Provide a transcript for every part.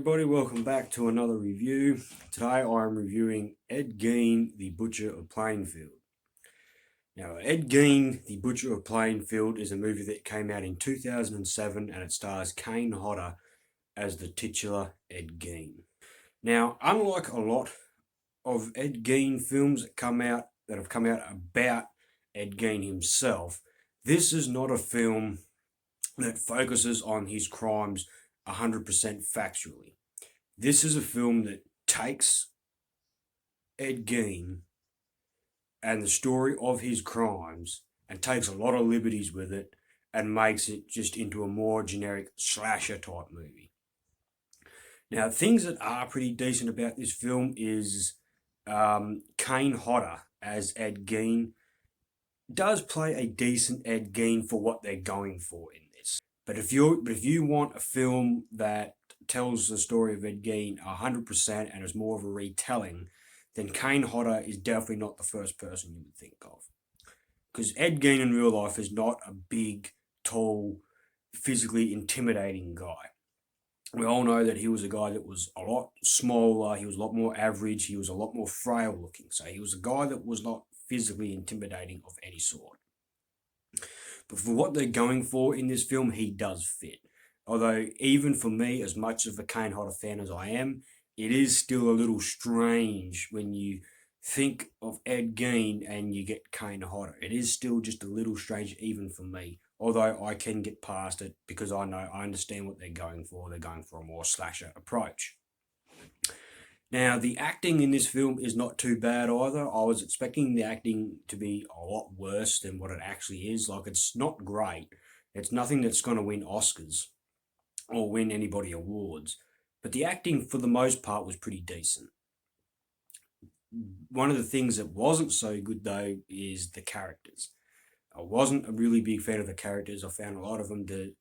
everybody, welcome back to another review. Today I'm reviewing Ed Gein, the Butcher of Plainfield. Now, Ed Gein, the Butcher of Plainfield is a movie that came out in 2007 and it stars Kane Hodder as the titular Ed Gein. Now, unlike a lot of Ed Gein films that have come out about Ed Gein himself, this is not a film that focuses on his crimes 100% factually. This is a film that takes Ed Gein and the story of his crimes and takes a lot of liberties with it and makes it just into a more generic slasher type movie. Now, things that are pretty decent about this film is Kane Hodder as Ed Gein does play a decent Ed Gein for what they're going for in this. But if you want a film that tells the story of Ed Gein 100% and is more of a retelling, then Kane Hodder is definitely not the first person you would think of. Because Ed Gein in real life is not a big, tall, physically intimidating guy. We all know that he was a guy that was a lot smaller, he was a lot more average, he was a lot more frail looking. So he was a guy that was not physically intimidating of any sort. But for what they're going for in this film, he does fit. Although, even for me, as much of a Kane Hodder fan as I am, it is still a little strange when you think of Ed Gein and you get Kane Hodder. It is still just a little strange even for me. Although I can get past it because I understand what they're going for. They're going for a more slasher approach. Now, the acting in this film is not too bad either. I was expecting the acting to be a lot worse than what it actually is. Like, it's not great. It's nothing that's going to win Oscars or win anybody awards. But the acting, for the most part, was pretty decent. One of the things that wasn't so good, though, is the characters. I wasn't a really big fan of the characters. I found a lot of them to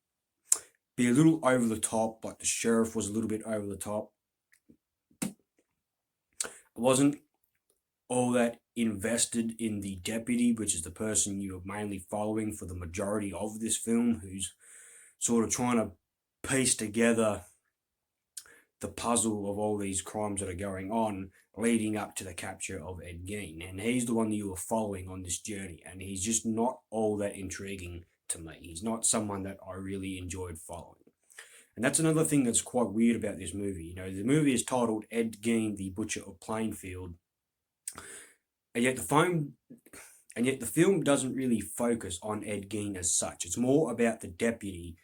be a little over the top, like the sheriff was a little bit over the top. I wasn't all that invested in the deputy, which is the person you're mainly following for the majority of this film, who's sort of trying to piece together the puzzle of all these crimes that are going on leading up to the capture of Ed Gein. And he's the one that you are following on this journey, and he's just not all that intriguing to me. He's not someone that I really enjoyed following. And that's another thing that's quite weird about this movie. You know, the movie is titled Ed Gein, the Butcher of Plainfield, and yet the film doesn't really focus on Ed Gein as such. It's more about the deputy,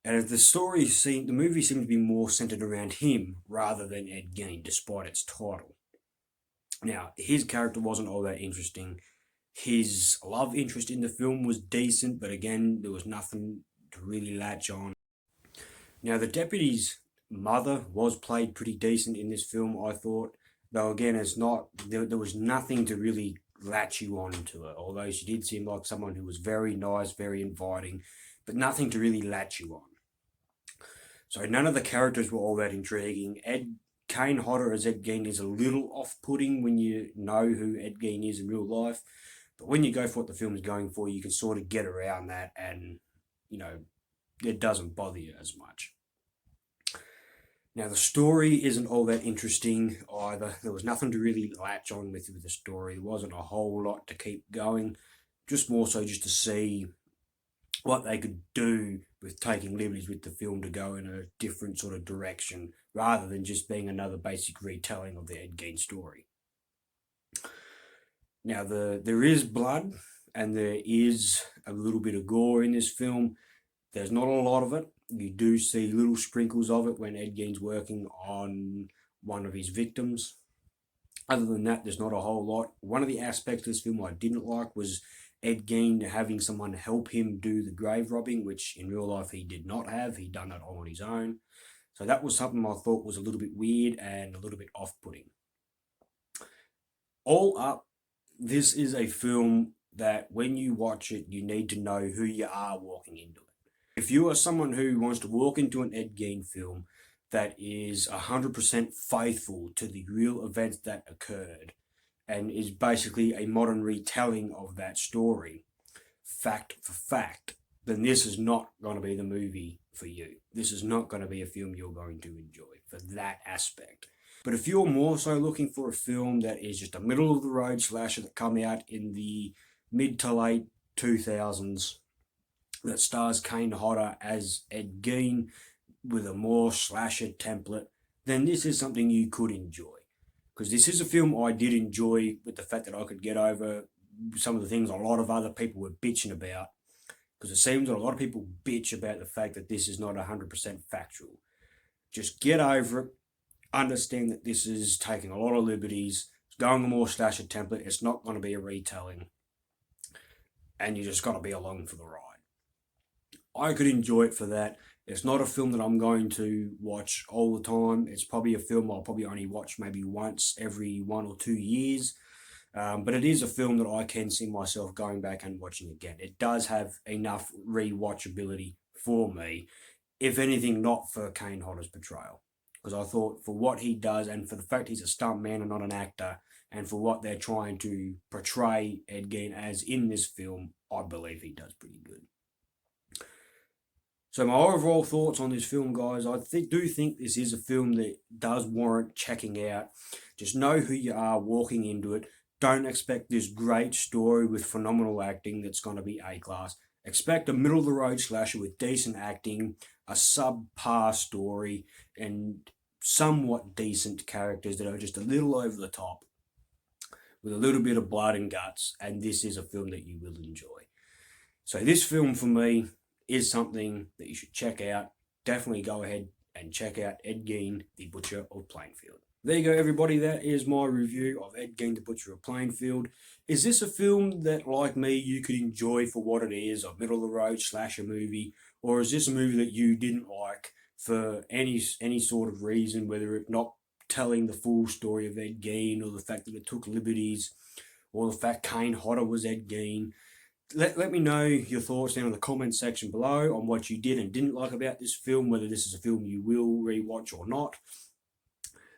and the movie seems to be more centered around him rather than Ed Gein, despite its title. Now, his character wasn't all that interesting. His love interest in the film was decent, but again, there was nothing to really latch on. Now, the deputy's mother was played pretty decent in this film, I thought. Though, again, there was nothing to really latch you on to her. Although she did seem like someone who was very nice, very inviting, but nothing to really latch you on. So none of the characters were all that intriguing. Kane Hodder as Ed Gein is a little off-putting when you know who Ed Gein is in real life. But when you go for what the film is going for, you can sort of get around that and, it doesn't bother you as much. Now, the story isn't all that interesting either. There was nothing to really latch on with the story. There wasn't a whole lot to keep going. Just more so just to see what they could do with taking liberties with the film to go in a different sort of direction, rather than just being another basic retelling of the Ed Gein story. Now, there is blood, and there is a little bit of gore in this film. There's not a lot of it. You do see little sprinkles of it when Ed Gein's working on one of his victims. Other than that, there's not a whole lot. One of the aspects of this film I didn't like was Ed Gein having someone help him do the grave robbing, which in real life he did not have. He'd done that all on his own. So that was something I thought was a little bit weird and a little bit off-putting. All up, this is a film that when you watch it, you need to know who you are walking into it. If you are someone who wants to walk into an Ed Gein film that is 100% faithful to the real events that occurred and is basically a modern retelling of that story, fact for fact, then this is not going to be the movie for you. This is not going to be a film you're going to enjoy for that aspect. But if you're more so looking for a film that is just a middle of the road slasher that come out in the mid to late 2000s, that stars Kane Hodder as Ed Gein with a more slasher template, then this is something you could enjoy. Because this is a film I did enjoy, with the fact that I could get over some of the things a lot of other people were bitching about. Because it seems that a lot of people bitch about the fact that this is not 100% factual. Just get over it. Understand that this is taking a lot of liberties. It's going a more slasher template. It's not going to be a retelling. And you just got to be along for the ride. I could enjoy it for that. It's not a film that I'm going to watch all the time. It's probably a film I'll probably only watch maybe once every 1 or 2 years. But it is a film that I can see myself going back and watching again. It does have enough rewatchability for me, if anything, not for Kane Hodder's portrayal. Because I thought for what he does, and for the fact he's a stuntman and not an actor, and for what they're trying to portray Ed Gein as in this film, I believe he does pretty good. So my overall thoughts on this film, guys, I do think this is a film that does warrant checking out. Just know who you are walking into it. Don't expect this great story with phenomenal acting that's going to be A-class. Expect a middle-of-the-road slasher with decent acting, a subpar story, and somewhat decent characters that are just a little over the top, with a little bit of blood and guts, and this is a film that you will enjoy. So this film, for me, is something that you should check out. Definitely go ahead and check out Ed Gein, the Butcher of Plainfield. There you go, everybody. That is my review of Ed Gein, the Butcher of Plainfield. Is this a film that, like me, you could enjoy for what it is, a middle-of-the-road slasher movie? Or is this a movie that you didn't like for any sort of reason, whether it's not telling the full story of Ed Gein, or the fact that it took liberties, or the fact Kane Hodder was Ed Gein? Let me know your thoughts down in the comments section below on what you did and didn't like about this film, whether this is a film you will rewatch or not.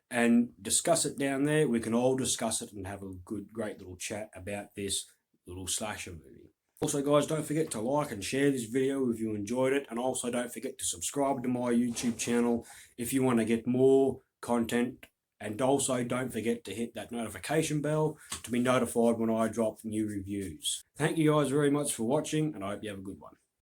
And discuss it down there. We can all discuss it and have a great little chat about this little slasher movie. Also, guys, don't forget to like and share this video if you enjoyed it. And also don't forget to subscribe to my YouTube channel if you want to get more content. And also don't forget to hit that notification bell to be notified when I drop new reviews. Thank you guys very much for watching, and I hope you have a good one.